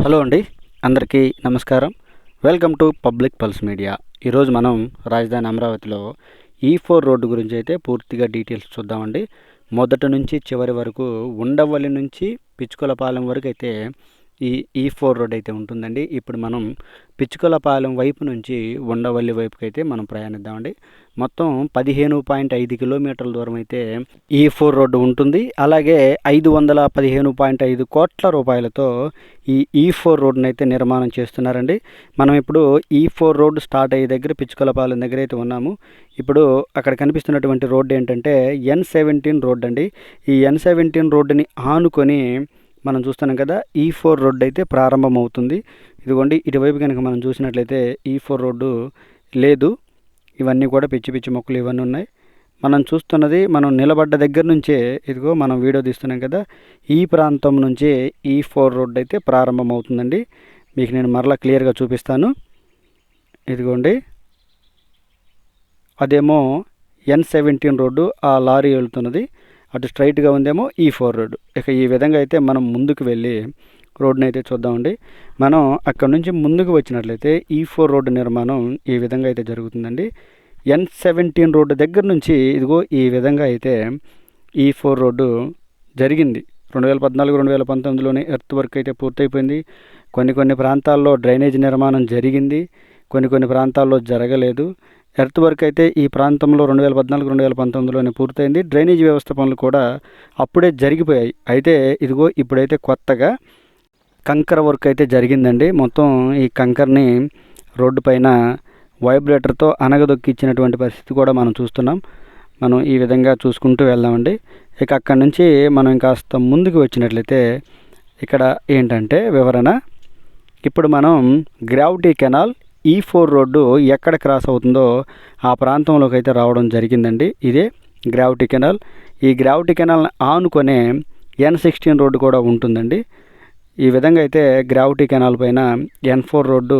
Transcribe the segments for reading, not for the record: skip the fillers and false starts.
Hello అండి, అందరికీ నమస్కారం. Welcome to public pulse media. ఈరోజు మనం రాజధాని అమరావతిలో E4 రోడ్డు గురించి అయితే పూర్తిగా డీటెయిల్స్ చూద్దామండి. మొదటి నుంచి చివరి వరకు ఉండవల్లి నుంచి పిచ్చుకలపాలెం వరకు అయితే ఈ E4 రోడ్ అయితే ఉంటుందండి. ఇప్పుడు మనం పిచ్చుకలపాలెం వైపు నుంచి ఉండవల్లి వైపుకి అయితే మనం ప్రయాణిద్దామండి. మొత్తం 15.5 కిలోమీటర్ల దూరం అయితే E4 రోడ్డు ఉంటుంది. అలాగే 515.5 కోట్ల రూపాయలతో ఈ E4 రోడ్డును అయితే నిర్మాణం చేస్తున్నారండి. మనం ఇప్పుడు E4 రోడ్డు స్టార్ట్ అయ్యే దగ్గర పిచ్చుకలపాలెం దగ్గర అయితే ఉన్నాము. ఇప్పుడు అక్కడ కనిపిస్తున్నటువంటి రోడ్డు ఏంటంటే N17 రోడ్డు అండి. ఈ N17 రోడ్డుని ఆనుకొని మనం చూస్తున్నాం కదా, E4 రోడ్డు అయితే ప్రారంభమవుతుంది. ఇదిగోండి, ఇటువైపు కనుక మనం చూసినట్లయితే E4 రోడ్డు లేదు. ఇవన్నీ కూడా పిచ్చి పిచ్చి మొక్కలు ఇవన్నీ ఉన్నాయి. మనం చూస్తున్నది, మనం నిలబడ్డ దగ్గర నుంచే ఇదిగో మనం వీడియో తీస్తున్నాం కదా, ఈ ప్రాంతం నుంచే E4 రోడ్డు అయితే ప్రారంభమవుతుందండి. మీకు నేను మరలా క్లియర్గా చూపిస్తాను. ఇదిగోండి, అదేమో N17 రోడ్డు, ఆ లారీ వెళ్తున్నది. అటు స్ట్రైట్గా ఉందేమో E4 రోడ్డు. ఇక ఈ విధంగా అయితే మనం ముందుకు వెళ్ళి రోడ్డుని అయితే చూద్దామండి. మనం అక్కడ నుంచి ముందుకు వచ్చినట్లయితే E4 రోడ్డు నిర్మాణం ఈ విధంగా అయితే జరుగుతుందండి. N17 రోడ్డు దగ్గర నుంచి ఇదిగో ఈ విధంగా అయితే E4 రోడ్డు జరిగింది. 2014-2019లోనే ఎర్త్ వర్క్ అయితే పూర్తయిపోయింది. కొన్ని ప్రాంతాల్లో డ్రైనేజ్ నిర్మాణం జరిగింది, కొన్ని ప్రాంతాల్లో జరగలేదు. ఎర్త్ వర్క్ అయితే ఈ ప్రాంతంలో 2014-2019లోనే పూర్తయింది. డ్రైనేజ్ వ్యవస్థ పనులు కూడా అప్పుడే జరిగిపోయాయి. అయితే ఇదిగో ఇప్పుడైతే కొత్తగా కంకర వర్క్ అయితే జరిగిందండి. మొత్తం ఈ కంకర్ని రోడ్డు పైన వైబ్రేటర్తో అనగదొక్కిచ్చినటువంటి పరిస్థితి కూడా మనం చూస్తున్నాం. మనం ఈ విధంగా చూసుకుంటూ వెళ్దామండి. ఇక అక్కడి నుంచి మనం కాస్త ముందుకు వచ్చినట్లయితే ఇక్కడ ఏంటంటే వివరణ, ఇప్పుడు మనం గ్రావిటీ కెనాల్ E4 రోడ్డు ఎక్కడ క్రాస్ అవుతుందో ఆ ప్రాంతంలోకి అయితే రావడం జరిగిందండి. ఇదే గ్రావిటీ కెనాల్. ఈ గ్రావిటీ కెనాల్ని ఆనుకొనే N16 రోడ్డు కూడా ఉంటుందండి. ఈ విధంగా అయితే గ్రావిటీ కెనాల్ పైన N4 రోడ్డు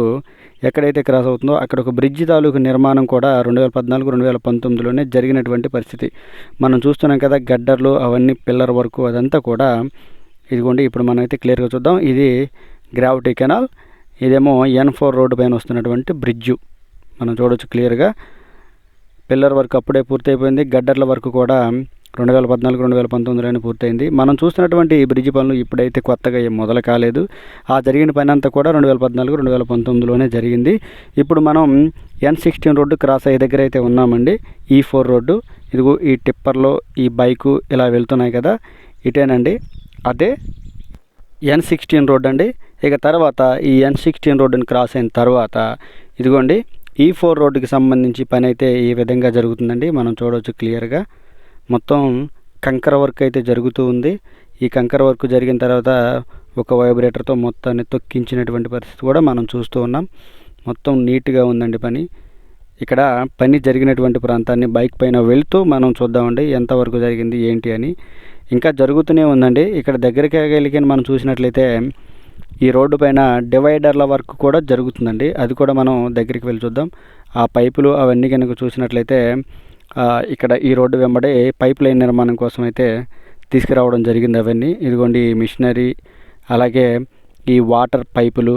ఎక్కడైతే క్రాస్ అవుతుందో అక్కడ ఒక బ్రిడ్జి తాలూకు నిర్మాణం కూడా 2014-2019లోనే జరిగినటువంటి పరిస్థితి మనం చూస్తున్నాం కదా. గడ్డర్లు అవన్నీ పిల్లర్ వరకు అదంతా కూడా ఇదిగోండి. ఇప్పుడు మనం అయితే క్లియర్గా చూద్దాం. ఇది గ్రావిటీ కెనాల్, ఇదేమో N4 రోడ్డు పైన వస్తున్నటువంటి బ్రిడ్జు. మనం చూడవచ్చు క్లియర్గా. పిల్లర్ వర్క్ అప్పుడే పూర్తయిపోయింది. గడ్డర్ల వరకు కూడా 2014-2019లోనే పూర్తయింది. మనం చూస్తున్నటువంటి ఈ బ్రిడ్జి పనులు ఇప్పుడైతే కొత్తగా ఏం మొదలు కాలేదు. ఆ జరిగిన పని అంతా కూడా 2014-2019లోనే జరిగింది. ఇప్పుడు మనం N16 రోడ్డు క్రాస్ అయ్యే దగ్గర అయితే ఉన్నామండి. E4 రోడ్డు ఇదిగో ఈ టిప్పర్లో ఈ బైకు ఇలా వెళ్తున్నాయి కదా, ఇటేనండి, అదే N16 రోడ్డు అండి. ఇక తర్వాత ఈ N16 రోడ్డుని క్రాస్ అయిన తర్వాత ఇదిగోండి E4 రోడ్డుకి సంబంధించి పని అయితే ఈ విధంగా జరుగుతుందండి. మనం చూడవచ్చు క్లియర్గా. మొత్తం కంకర వర్క్ అయితే జరుగుతూ ఉంది. ఈ కంకర వర్క్ జరిగిన తర్వాత ఒక వైబ్రేటర్తో మొత్తాన్ని తొక్కించినటువంటి పరిస్థితి కూడా మనం చూస్తూ ఉన్నాం. మొత్తం నీట్గా ఉందండి పని. ఇక్కడ పని జరిగినటువంటి ప్రాంతాన్ని బైక్ పైన వెళ్తూ మనం చూద్దామండి ఎంతవరకు జరిగింది ఏంటి అని. ఇంకా జరుగుతూనే ఉందండి. ఇక్కడ దగ్గరికి వెళ్ళి మనం చూసినట్లయితే ఈ రోడ్డు పైన డివైడర్ల వర్క్ కూడా జరుగుతుందండి. అది కూడా మనం దగ్గరికి వెళ్ళి చూద్దాం. ఆ పైపులు అవన్నీ కనుక చూసినట్లయితే ఇక్కడ ఈ రోడ్డు వెంబడే పైప్ లైన్ నిర్మాణం కోసం అయితే తీసుకురావడం జరిగింది అవన్నీ. ఇదిగోండి మిషనరీ, అలాగే ఈ వాటర్ పైపులు.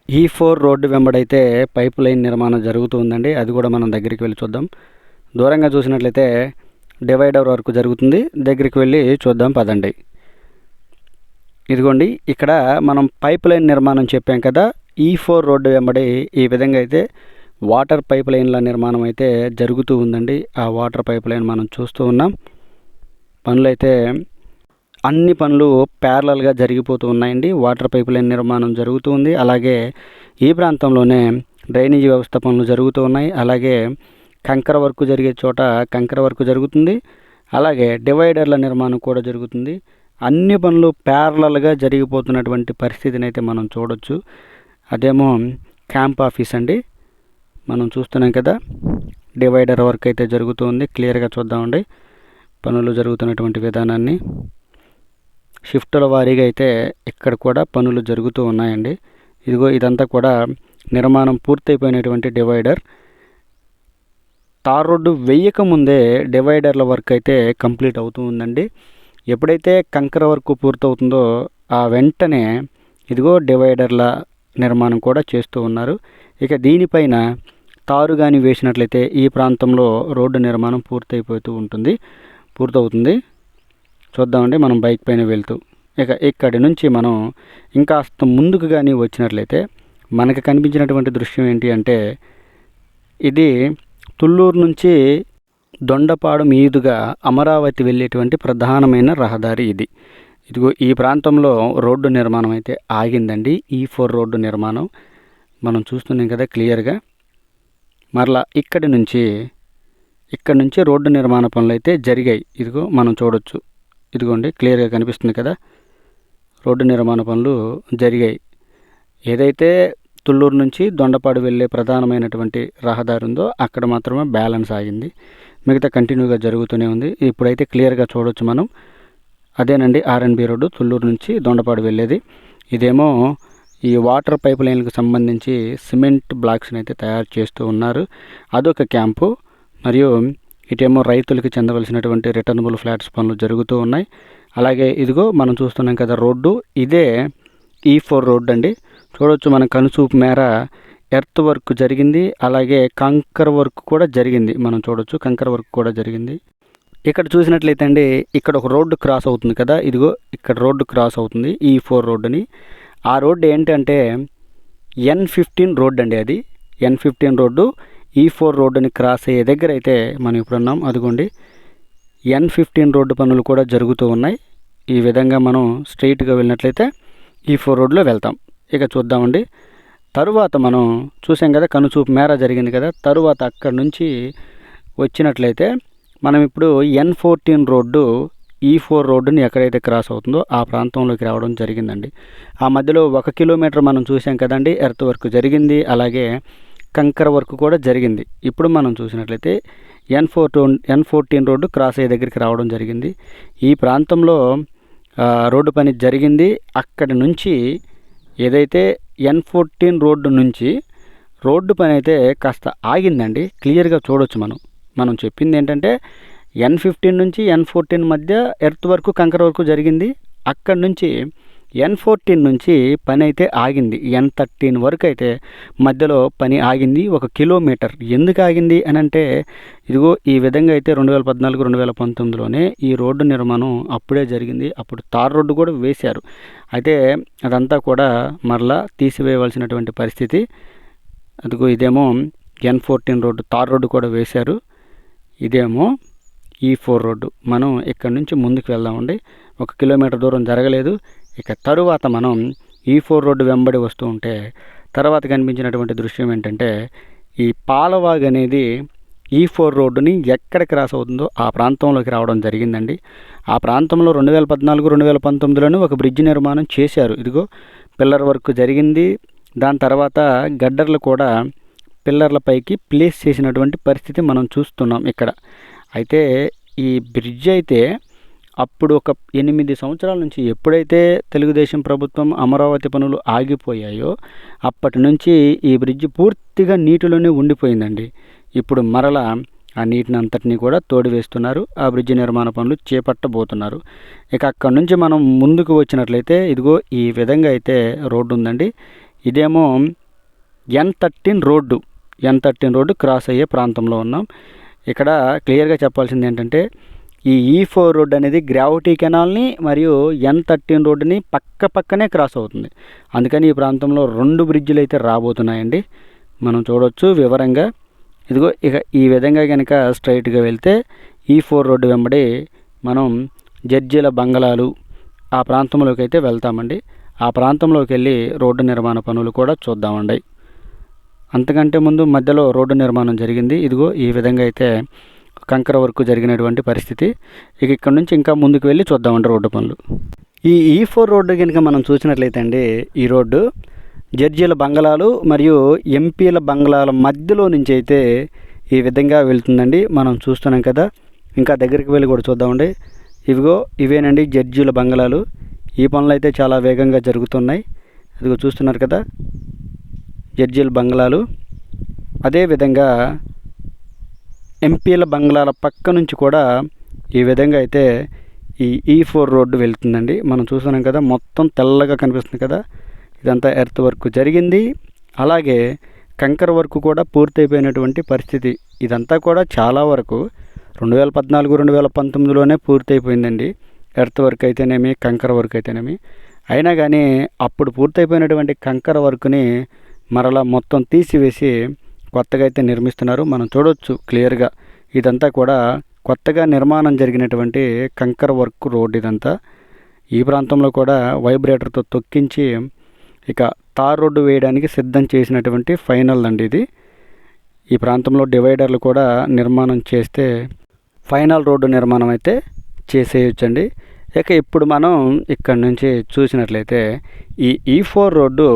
E4 రోడ్డు వెంబడైతే పైప్ లైన్ నిర్మాణం జరుగుతుందండి. అది కూడా మనం దగ్గరికి వెళ్ళి చూద్దాం. దూరంగా చూసినట్లయితే డివైడర్ వర్క్ జరుగుతుంది. దగ్గరికి వెళ్ళి చూద్దాం పదండి. ఇదిగోండి, ఇక్కడ మనం పైప్ లైన్ నిర్మాణం చెప్పాం కదా. E4 రోడ్డు వెంబడి ఈ విధంగా అయితే వాటర్ పైప్ లైన్ల నిర్మాణం అయితే జరుగుతూ ఉందండి. ఆ వాటర్ పైప్ లైన్ మనం చూస్తూ ఉన్నాం. పనులు అయితే అన్ని పనులు ప్యారలల్గా జరిగిపోతూ ఉన్నాయండి. వాటర్ పైప్ లైన్ నిర్మాణం జరుగుతూ ఉంది. అలాగే ఈ ప్రాంతంలోనే డ్రైనేజీ వ్యవస్థ పనులు జరుగుతూ ఉన్నాయి. అలాగే కంకర వర్క్ జరిగే చోట కంకర వర్క్ జరుగుతుంది. అలాగే డివైడర్ల నిర్మాణం కూడా జరుగుతుంది. అన్ని పనులు ప్యారలల్గా జరిగిపోతున్నటువంటి పరిస్థితిని అయితే మనం చూడొచ్చు. అదేమో క్యాంప్ ఆఫీస్ అండి. మనం చూస్తున్నాం కదా, డివైడర్ వర్క్ అయితే జరుగుతుంది. క్లియర్గా చూద్దామండి పనులు జరుగుతున్నటువంటి విధానాన్ని. షిఫ్టుల వారీగా అయితే ఇక్కడ కూడా పనులు జరుగుతూ ఉన్నాయండి. ఇదిగో ఇదంతా కూడా నిర్మాణం పూర్తయిపోయినటువంటి డివైడర్. తార్ రోడ్డు వేయక ముందే డివైడర్ల వర్క్ అయితే కంప్లీట్ అవుతూ ఉందండి. ఎప్పుడైతే కంకర వర్క్ పూర్తవుతుందో ఆ వెంటనే ఇదిగో డివైడర్ల నిర్మాణం కూడా చేస్తూ ఉన్నారు. ఇక దీనిపైన తారు కానీ వేసినట్లయితే ఈ ప్రాంతంలో రోడ్డు నిర్మాణం పూర్తవుతుంది. చూద్దామండి మనం బైక్ పైన వెళ్తూ. ఇక ఇక్కడి నుంచి మనం ఇంకాస్త ముందుకు కానీ వచ్చినట్లయితే మనకు కనిపించినటువంటి దృశ్యం ఏంటి అంటే, ఇది తుళ్ళూరు నుంచి దొండపాడు మీదుగా అమరావతి వెళ్ళేటువంటి ప్రధానమైన రహదారి ఇది. ఇదిగో ఈ ప్రాంతంలో రోడ్డు నిర్మాణం అయితే ఆగిందండి. E4 రోడ్డు నిర్మాణం మనం చూస్తున్నాం కదా క్లియర్గా. మరలా ఇక్కడి నుంచి రోడ్డు నిర్మాణ పనులు అయితే జరిగాయి. ఇదిగో మనం చూడొచ్చు, ఇదిగోండి క్లియర్గా కనిపిస్తుంది కదా, రోడ్డు నిర్మాణ పనులు జరిగాయి. ఏదైతే తుళ్ళూరు నుంచి దొండపాడు వెళ్ళే ప్రధానమైనటువంటి రహదారి ఉందో అక్కడ మాత్రమే బ్యాలెన్స్ ఆగింది, మిగతా కంటిన్యూగా జరుగుతూనే ఉంది. ఇప్పుడైతే క్లియర్గా చూడొచ్చు మనం. అదేనండి ఆర్ఎన్బి రోడ్డు, తుళ్ళూరు నుంచి దొండపాడు వెళ్ళేది. ఇదేమో ఈ వాటర్ పైప్ లైన్లకు సంబంధించి సిమెంట్ బ్లాక్స్ని అయితే తయారు చేస్తూ ఉన్నారు, అదొక క్యాంపు. మరియు ఇటేమో రైతులకు చెందవలసినటువంటి రిటర్నబుల్ ఫ్లాట్స్ పనులు జరుగుతూ ఉన్నాయి. అలాగే ఇదిగో మనం చూస్తున్నాం కదా రోడ్డు, ఇదే E4 రోడ్డు అండి. చూడవచ్చు మన కనుచూపు మేర ఎర్త్ వర్క్ జరిగింది, అలాగే కంకర్ వర్క్ కూడా జరిగింది. మనం చూడొచ్చు కంకర్ వర్క్ కూడా జరిగింది. ఇక్కడ చూసినట్లయితే అండి, ఇక్కడ ఒక రోడ్డు క్రాస్ అవుతుంది కదా, ఇదిగో ఇక్కడ రోడ్డు క్రాస్ అవుతుంది E4 రోడ్డుని. ఆ రోడ్డు ఏంటంటే N15 రోడ్డు అండి. అది N15 రోడ్డు E4 రోడ్డుని క్రాస్ అయ్యే దగ్గర అయితే మనం ఇప్పుడున్నాం. అదిగోండి N15 రోడ్డు పనులు కూడా జరుగుతూ ఉన్నాయి. ఈ విధంగా మనం స్ట్రైట్గా వెళ్ళినట్లయితే E4 రోడ్లో వెళ్తాం. ఇక చూద్దామండి. తరువాత మనం చూసాం కదా కనుచూపు మేర జరిగింది కదా, తరువాత అక్కడ నుంచి వచ్చినట్లయితే మనం ఇప్పుడు N14 రోడ్డు E4 రోడ్డుని ఎక్కడైతే క్రాస్ అవుతుందో ఆ ప్రాంతంలోకి రావడం జరిగిందండి. ఆ మధ్యలో 1 కిలోమీటర్ మనం చూసాం కదండి, ఎర్త్ వర్క్ జరిగింది, అలాగే కంకర వర్క్ కూడా జరిగింది. ఇప్పుడు మనం చూసినట్లయితే N14 రోడ్డు క్రాస్ అయ్యే దగ్గరికి రావడం జరిగింది. ఈ ప్రాంతంలో రోడ్డు పని జరిగింది. అక్కడి నుంచి ఏదైతే N14 రోడ్డు నుంచి రోడ్డు పని అయితే కాస్త ఆగిందండి. క్లియర్గా చూడొచ్చు మనం చెప్పింది ఏంటంటే N15 నుంచి N14 మధ్య ఎర్త్ వర్క్ కంకర వర్క్ జరిగింది. అక్కడి నుంచి N14 నుంచి పని అయితే ఆగింది. N13 వరకు అయితే మధ్యలో పని ఆగింది 1 కిలోమీటర్. ఎందుకు ఆగింది అని అంటే, ఇదిగో ఈ విధంగా అయితే 2014 2019లోనే ఈ రోడ్డు నిర్మాణం అప్పుడే జరిగింది. అప్పుడు తార్ రోడ్డు కూడా వేశారు. అయితే అదంతా కూడా మరలా తీసివేయవలసినటువంటి పరిస్థితి. అదిగో ఇదేమో N14 రోడ్డు, తార్ రోడ్డు కూడా వేశారు. ఇదేమో E4 రోడ్డు. మనం ఇక్కడ నుంచి ముందుకు వెళ్దామండి. 1 కిలోమీటర్ దూరం జరగలేదు. ఇక తరువాత మనం E4 రోడ్డు వెంబడి వస్తూ ఉంటే తర్వాత కనిపించినటువంటి దృశ్యం ఏంటంటే, ఈ పాలవాగ్ అనేది E4 రోడ్డుని ఎక్కడ క్రాస్ అవుతుందో ఆ ప్రాంతంలోకి రావడం జరిగిందండి. ఆ ప్రాంతంలో 2014 2019లోనే ఒక బ్రిడ్జ్ నిర్మాణం చేశారు. ఇదిగో పిల్లర్ వర్క్ జరిగింది. దాని తర్వాత గడ్డర్లు కూడా పిల్లర్ల పైకి ప్లేస్ చేసినటువంటి పరిస్థితి మనం చూస్తున్నాం ఇక్కడ. అయితే ఈ బ్రిడ్జ్ అయితే అప్పుడు ఒక 8 సంవత్సరాల నుంచి ఎప్పుడైతే తెలుగుదేశం ప్రభుత్వం అమరావతి పనులు ఆగిపోయాయో అప్పటి నుంచి ఈ బ్రిడ్జ్ పూర్తిగా నీటిలోనే ఉండిపోయిందండి. ఇప్పుడు మరలా ఆ నీటిని అంతటినీ కూడా తోడివేస్తున్నారు. ఆ బ్రిడ్జ్ నిర్మాణ పనులు చేపట్టబోతున్నారు. ఇక అక్కడి నుంచి మనం ముందుకు వచ్చినట్లయితే ఇదిగో ఈ విధంగా అయితే రోడ్డు ఉందండి. ఇదేమో N13 రోడ్డు క్రాస్ అయ్యే ప్రాంతంలో ఉన్నాం. ఇక్కడ క్లియర్గా చెప్పాల్సింది ఏంటంటే, ఈ E4 రోడ్డు అనేది గ్రావిటీ కెనాల్ని మరియు N13 రోడ్డుని పక్కనే క్రాస్ అవుతుంది. అందుకని ఈ ప్రాంతంలో 2 బ్రిడ్జిలు అయితే రాబోతున్నాయండి. మనం చూడవచ్చు వివరంగా. ఇదిగో ఇక ఈ విధంగా కనుక స్ట్రైట్గా వెళ్తే E4 రోడ్డు వెంబడి మనం జడ్జీల బంగళాలు ఆ ప్రాంతంలోకి అయితే వెళ్తామండి. ఆ ప్రాంతంలోకి వెళ్ళి రోడ్డు నిర్మాణ పనులు కూడా చూద్దామండి. అంతకంటే ముందు మధ్యలో రోడ్డు నిర్మాణం జరిగింది. ఇదిగో ఈ విధంగా అయితే కంకర వర్క్ జరిగినటువంటి పరిస్థితి. ఇక ఇక్కడ నుంచి ఇంకా ముందుకు వెళ్ళి చూద్దామండి రోడ్డు పనులు. ఈ E4 రోడ్డు కనుక మనం చూసినట్లయితే అండి, ఈ రోడ్డు జడ్జీల బంగళాలు మరియు ఎంపీల బంగళాల మధ్యలో నుంచి అయితే ఈ విధంగా వెళ్తుందండి. మనం చూస్తున్నాం కదా, ఇంకా దగ్గరికి వెళ్ళి కూడా చూద్దామండి. ఇవేనండి జడ్జీల బంగళాలు. ఈ పనులు అయితే చాలా వేగంగా జరుగుతున్నాయి. ఇదిగో చూస్తున్నారు కదా జడ్జీల బంగ్లాలు. అదేవిధంగా ఎంపీల బంగ్లాల పక్క నుంచి కూడా ఈ విధంగా అయితే ఈ E4 రోడ్డు వెళ్తుందండి. మనం చూస్తున్నాం కదా, మొత్తం తెల్లగా కనిపిస్తుంది కదా, ఇదంతా ఎర్త్ వర్క్ జరిగింది. అలాగే కంకర వర్క్ కూడా పూర్తయిపోయినటువంటి పరిస్థితి. ఇదంతా కూడా చాలా వరకు 2014, 2019లోనే పూర్తయిపోయిందండి. ఎర్త్ వర్క్ అయితేనేమి, కంకర వర్క్ అయితేనేమి. అయినా కానీ అప్పుడు పూర్తయిపోయినటువంటి కంకర వర్క్ని మరలా మొత్తం తీసివేసి కొత్తగా అయితే నిర్మిస్తున్నారు. మనం చూడవచ్చు క్లియర్గా ఇదంతా కూడా కొత్తగా నిర్మాణం జరిగినటువంటి కంకర వర్క్ రోడ్ ఇదంతా. ఈ ప్రాంతంలో కూడా వైబ్రేటర్తో తొక్కించి ఇక తార్ రోడ్డు వేయడానికి సిద్ధం చేసినటువంటి ఫైనల్ అండి ఇది. ఈ ప్రాంతంలో డివైడర్లు కూడా నిర్మాణం చేస్తే ఫైనల్ రోడ్డు నిర్మాణం అయితే చేసేయచ్చండి. ఇక ఇప్పుడు మనం ఇక్కడ నుంచి చూసినట్లయితే ఈ E4 రోడ్డు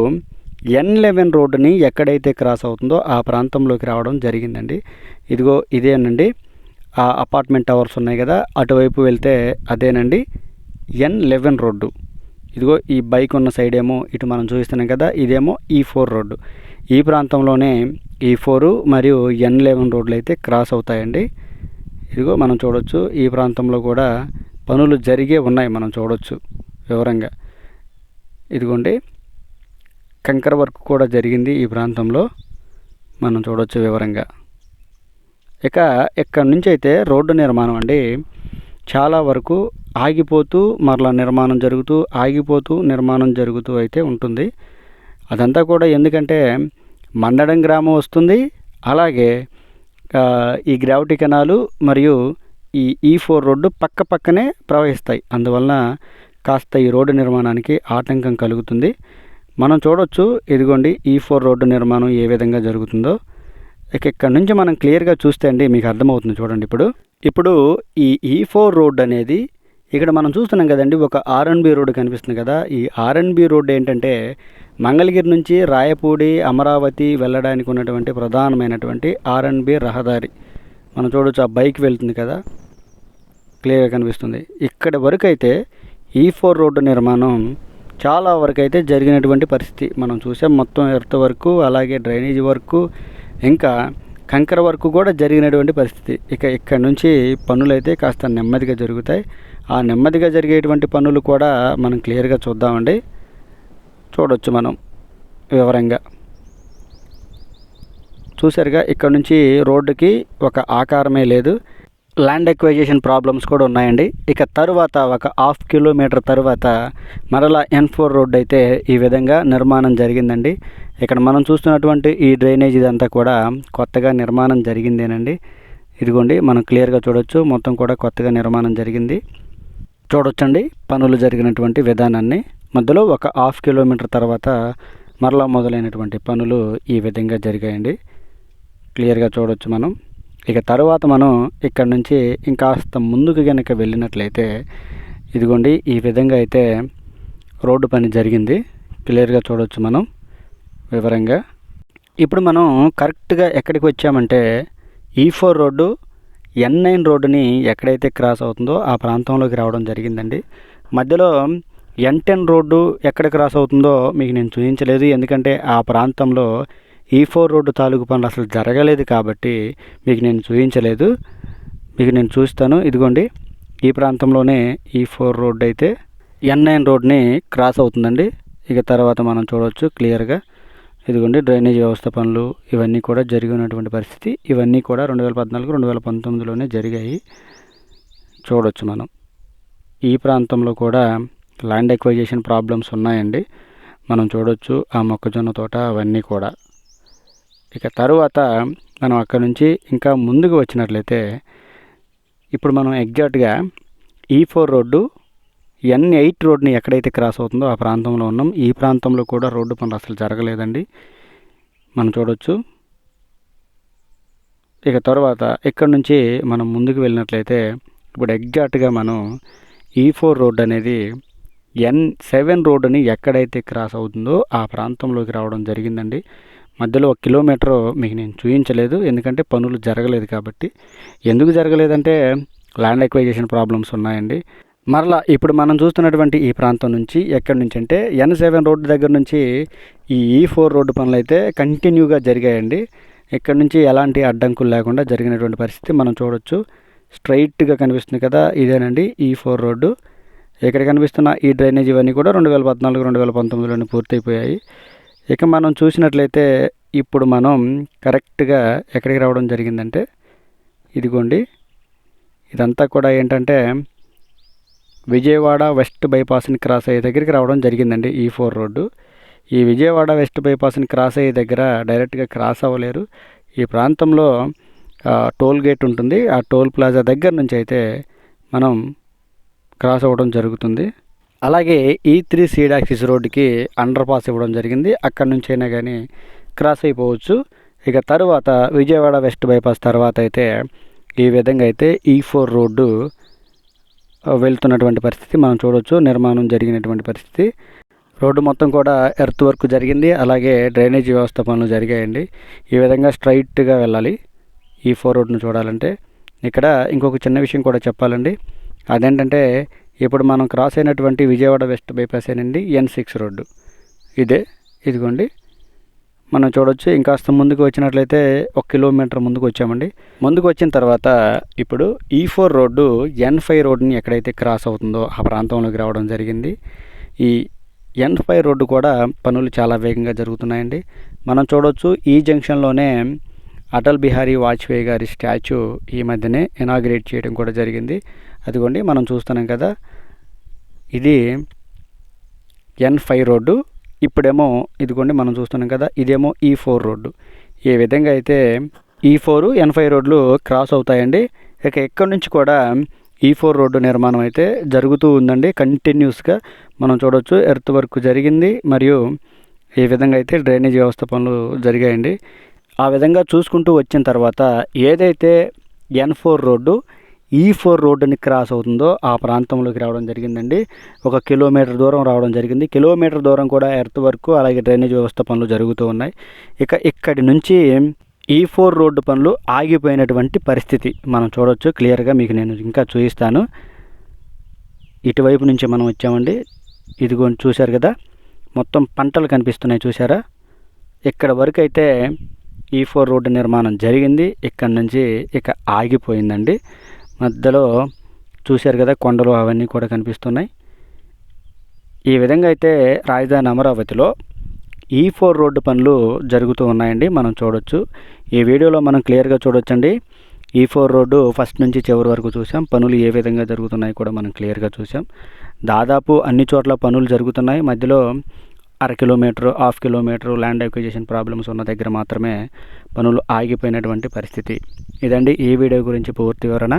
N11 రోడ్డుని ఎక్కడైతే క్రాస్ అవుతుందో ఆ ప్రాంతంలోకి రావడం జరిగిందండి. ఇదిగో ఇదేనండి ఆ అపార్ట్మెంట్ టవర్స్ ఉన్నాయి కదా, అటువైపు వెళ్తే అదేనండి N11 రోడ్డు. ఇదిగో ఈ బైక్ ఉన్న సైడ్ ఏమో ఇటు మనం చూస్తున్నాం కదా, ఇదేమో E4 రోడ్డు. ఈ ప్రాంతంలోనే E4 మరియు N11 రోడ్లు అయితే క్రాస్ అవుతాయండి. ఇదిగో మనం చూడొచ్చు ఈ ప్రాంతంలో కూడా పనులు జరిగే ఉన్నాయి, మనం చూడొచ్చు వివరంగా. ఇదిగోండి కంకర వర్క్ కూడా జరిగింది ఈ ప్రాంతంలో, మనం చూడొచ్చు వివరంగా. ఇక ఇక్కడ నుంచి అయితే రోడ్డు నిర్మాణం అండి చాలా వరకు ఆగిపోతూ మరలా నిర్మాణం జరుగుతూ ఆగిపోతూ నిర్మాణం జరుగుతూ అయితే ఉంటుంది. అదంతా కూడా ఎందుకంటే మండడం గ్రామం వస్తుంది, అలాగే ఈ గ్రావిటీ కెనాలు మరియు ఈ E4 రోడ్డు పక్క పక్కనే ప్రవహిస్తాయి. అందువలన కాస్త ఈ రోడ్డు నిర్మాణానికి ఆటంకం కలుగుతుంది. మనం చూడొచ్చు ఇదిగోండి E4 రోడ్డు నిర్మాణం ఏ విధంగా జరుగుతుందో. ఇక ఇక్కడ నుంచి మనం క్లియర్గా చూస్తే అండి మీకు అర్థమవుతుంది చూడండి. ఇప్పుడు ఈ E4 రోడ్ అనేది ఇక్కడ మనం చూస్తున్నాం కదండి, ఒక R&B రోడ్డు కనిపిస్తుంది కదా. ఈ R&B రోడ్డు ఏంటంటే మంగళగిరి నుంచి రాయపూడి, అమరావతి వెళ్ళడానికి ఉన్నటువంటి ప్రధానమైనటువంటి R&B రహదారి. మనం చూడొచ్చు ఆ బైక్ వెళ్తుంది కదా, క్లియర్గా కనిపిస్తుంది. ఇక్కడి వరకు అయితే E4 రోడ్డు నిర్మాణం చాలా వరకు అయితే జరిగినటువంటి పరిస్థితి మనం చూసాం. మొత్తం ఎర్త్ వర్క్, అలాగే డ్రైనేజ్ వర్క్, ఇంకా కంకర వర్క్ కూడా జరిగినటువంటి పరిస్థితి. ఇక ఇక్కడ నుంచి పనులు అయితే కాస్త నెమ్మదిగా జరుగుతాయి. ఆ నెమ్మదిగా జరిగేటువంటి పనులు కూడా మనం క్లియర్గా చూద్దామండి. చూడొచ్చు మనం వివరంగా. చూసారుగా ఇక్కడ నుంచి రోడ్డుకి ఒక ఆకారమే లేదు, ల్యాండ్ ఎక్వైజేషన్ ప్రాబ్లమ్స్ కూడా ఉన్నాయండి. ఇక తరువాత ఒక 1/2 కిలోమీటర్ తరువాత మరలా N4 రోడ్డు అయితే ఈ విధంగా నిర్మాణం జరిగిందండి. ఇక్కడ మనం చూస్తున్నటువంటి ఈ డ్రైనేజ్ ఇదంతా కూడా కొత్తగా నిర్మాణం జరిగిందేనండి. ఇదిగోండి మనం క్లియర్గా చూడొచ్చు, మొత్తం కూడా కొత్తగా నిర్మాణం జరిగింది. చూడొచ్చండి పనులు జరిగినటువంటి విధానాన్ని. మధ్యలో ఒక 1/2 కిలోమీటర్ తర్వాత మరలా మొదలైనటువంటి పనులు ఈ విధంగా జరిగాయండి. క్లియర్గా చూడొచ్చు మనం. ఇక తర్వాత మనం ఇక్కడ నుంచి ఇంకాస్త ముందుకు కనుక వెళ్ళినట్లయితే ఇదిగోండి ఈ విధంగా అయితే రోడ్డు పని జరిగింది. క్లియర్గా చూడొచ్చు మనం వివరంగా. ఇప్పుడు మనం కరెక్ట్గా ఎక్కడికి వచ్చామంటే E4 రోడ్డు N9 రోడ్డుని ఎక్కడైతే క్రాస్ అవుతుందో ఆ ప్రాంతంలోకి రావడం జరిగిందండి. మధ్యలో N10 రోడ్డు ఎక్కడ క్రాస్ అవుతుందో మీకు నేను చూపించలేదు, ఎందుకంటే ఆ ప్రాంతంలో E4 రోడ్డు తాలూకు పనులు అసలు జరగలేదు కాబట్టి మీకు నేను చూపించలేదు. మీకు నేను చూస్తాను. ఇదిగోండి ఈ ప్రాంతంలోనే E4 రోడ్డు అయితే N9 రోడ్ని క్రాస్ అవుతుందండి. ఇక తర్వాత మనం చూడవచ్చు క్లియర్గా. ఇదిగోండి డ్రైనేజ్ వ్యవస్థ పనులు ఇవన్నీ కూడా జరిగినటువంటి పరిస్థితి. ఇవన్నీ కూడా 2014, 2019లోనే జరిగాయి. చూడవచ్చు మనం. ఈ ప్రాంతంలో కూడా ల్యాండ్ ఎక్వైజేషన్ ప్రాబ్లమ్స్ ఉన్నాయండి. మనం చూడవచ్చు ఆ మొక్కజొన్న తోట అవన్నీ కూడా. ఇక తరువాత మనం అక్కడ నుంచి ఇంకా ముందుకు వచ్చినట్లయితే ఇప్పుడు మనం ఎగ్జాక్ట్గా E4 రోడ్డు N8 రోడ్ని ఎక్కడైతే క్రాస్ అవుతుందో ఆ ప్రాంతంలో ఉన్నాం. ఈ ప్రాంతంలో కూడా రోడ్డు పనులు అసలు జరగలేదండి, మనం చూడవచ్చు. ఇక తర్వాత ఇక్కడ నుంచి మనం ముందుకు వెళ్ళినట్లయితే ఇప్పుడు ఎగ్జాక్ట్గా మనం E4 రోడ్డు అనేది N7 రోడ్డుని ఎక్కడైతే క్రాస్ అవుతుందో ఆ ప్రాంతంలోకి రావడం జరిగిందండి. మధ్యలో 1 కిలోమీటర్ మీకు నేను చూపించలేదు, ఎందుకంటే పనులు జరగలేదు కాబట్టి. ఎందుకు జరగలేదంటే ల్యాండ్ ఎక్వైజేషన్ ప్రాబ్లమ్స్ ఉన్నాయండి. మరలా ఇప్పుడు మనం చూస్తున్నటువంటి ఈ ప్రాంతం నుంచి ఎక్కడి నుంచి అంటే N7 రోడ్డు దగ్గర నుంచి ఈ E4 రోడ్డు పనులు అయితే కంటిన్యూగా జరిగాయండి. ఇక్కడ నుంచి ఎలాంటి అడ్డంకులు లేకుండా జరిగినటువంటి పరిస్థితి మనం చూడొచ్చు. స్ట్రైట్గా కనిపిస్తుంది కదా, ఇదేనండి E4 రోడ్డు. ఇక్కడ కనిపిస్తున్న ఈ డ్రైనేజ్ ఇవన్నీ కూడా 2014 2019లోనే పూర్తయిపోయాయి. ఇక మనం చూసినట్లయితే ఇప్పుడు మనం కరెక్ట్గా ఎక్కడికి రావడం జరిగిందంటే ఇదిగోండి, ఇదంతా కూడా ఏంటంటే విజయవాడ వెస్ట్ బైపాస్ని క్రాస్ అయ్యే దగ్గరికి రావడం జరిగిందండి. E4 road. ఈ విజయవాడ వెస్ట్ బైపాస్ని క్రాస్ అయ్యే దగ్గర డైరెక్ట్గా క్రాస్ అవ్వలేరు. ఈ ప్రాంతంలో టోల్ గేట్ ఉంటుంది. ఆ టోల్ ప్లాజా దగ్గర నుంచి అయితే మనం క్రాస్ అవ్వడం జరుగుతుంది. అలాగే E3 సీడ్ యాక్సిస్ రోడ్డుకి అండర్ పాస్ ఇవ్వడం జరిగింది. అక్కడి నుంచి అయినా కానీ క్రాస్ అయిపోవచ్చు. ఇక తర్వాత విజయవాడ వెస్ట్ బైపాస్ తర్వాత అయితే ఈ విధంగా అయితే E4 రోడ్డు వెళ్తున్నటువంటి పరిస్థితి మనం చూడవచ్చు. నిర్మాణం జరిగినటువంటి పరిస్థితి. రోడ్డు మొత్తం కూడా ఎర్త్ వర్క్ జరిగింది. అలాగే డ్రైనేజీ వ్యవస్థ పనులు జరిగాయండి. ఈ విధంగా స్ట్రైట్గా వెళ్ళాలి E4 రోడ్డును చూడాలంటే. ఇక్కడ ఇంకొక చిన్న విషయం కూడా చెప్పాలండి. అదేంటంటే ఇప్పుడు మనం క్రాస్ అయినటువంటి విజయవాడ వెస్ట్ బైపాస్ ఏనండి N6 రోడ్డు. ఇదిగోండి మనం చూడవచ్చు. ఇంకాస్త ముందుకు వచ్చినట్లయితే 1 కిలోమీటర్ ముందుకు వచ్చామండి. ముందుకు వచ్చిన తర్వాత ఇప్పుడు E4 రోడ్డు N5 రోడ్డుని ఎక్కడైతే క్రాస్ అవుతుందో ఆ ప్రాంతంలోకి రావడం జరిగింది. ఈ N5 రోడ్డు కూడా పనులు చాలా వేగంగా జరుగుతున్నాయండి. మనం చూడవచ్చు ఈ జంక్షన్లోనే అటల్ బిహారీ వాజ్పేయి గారి స్టాచ్యూ ఈ మధ్యనే ఇనాగ్రేట్ చేయడం కూడా జరిగింది. అదిగోండి మనం చూస్తున్నాం కదా, ఇది N5 రోడ్డు. ఇప్పుడేమో ఇదిగోండి మనం చూస్తున్నాం కదా, ఇదేమో E4 రోడ్డు. ఏ విధంగా అయితే E4 N5 రోడ్లు క్రాస్ అవుతాయండి. ఇక ఎక్కడి నుంచి కూడా E4 రోడ్డు నిర్మాణం అయితే జరుగుతూ ఉందండి. కంటిన్యూస్గా మనం చూడవచ్చు. ఎర్త్ వర్క్ జరిగింది మరియు ఈ విధంగా అయితే డ్రైనేజ్ వ్యవస్థ పనులు జరిగాయండి. ఆ విధంగా చూసుకుంటూ వచ్చిన తర్వాత ఏదైతే N4 రోడ్డు E4 రోడ్డుని క్రాస్ అవుతుందో ఆ ప్రాంతంలోకి రావడం జరిగిందండి. 1 కిలోమీటర్ దూరం రావడం జరిగింది. కిలోమీటర్ దూరం కూడా ఎర్త్ వర్క్ అలాగే డ్రైనేజ్ వ్యవస్థ పనులు జరుగుతూ ఉన్నాయి. ఇక ఇక్కడి నుంచి E4 రోడ్డు పనులు ఆగిపోయినటువంటి పరిస్థితి మనం చూడవచ్చు. క్లియర్గా మీకు నేను ఇంకా చూపిస్తాను. ఇటువైపు నుంచి మనం వచ్చామండి. ఇదిగో చూశారు కదా, మొత్తం పంటలు కనిపిస్తున్నాయి చూసారా. ఇక్కడ వరకు అయితే E4 రోడ్డు నిర్మాణం జరిగింది. ఇక్కడ నుంచి ఇక ఆగిపోయిందండి. మధ్యలో చూశారు కదా, కొండలు అవన్నీ కూడా కనిపిస్తున్నాయి. ఈ విధంగా అయితే రాజధాని అమరావతిలో E4 రోడ్డు పనులు జరుగుతూ ఉన్నాయండి. మనం చూడొచ్చు. ఈ వీడియోలో మనం క్లియర్గా చూడొచ్చండి. E4 రోడ్డు ఫస్ట్ నుంచి చివరి వరకు చూసాం. పనులు ఏ విధంగా జరుగుతున్నాయి కూడా మనం క్లియర్గా చూసాం. దాదాపు అన్ని చోట్ల పనులు జరుగుతున్నాయి. మధ్యలో 1/2 kilometre 1/2 kilometre land acquisition problems ఉన్న దగ్గర మాత్రమే పనులు ఆగిపోయినటువంటి పరిస్థితి. ఇదండి ఈ వీడియో గురించి పూర్తి వివరణ.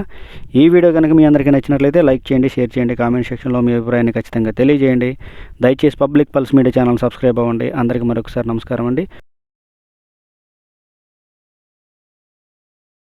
ఈ వీడియో కనుక మీ అందరికీ నచ్చినట్లయితే లైక్ చేయండి, షేర్ చేయండి, కామెంట్ సెక్షన్లో మీ అభిప్రాయాన్ని ఖచ్చితంగా తెలియజేయండి. దయచేసి public pulse media channel subscribe అవ్వండి. అందరికీ మరొకసారి నమస్కారం అండి.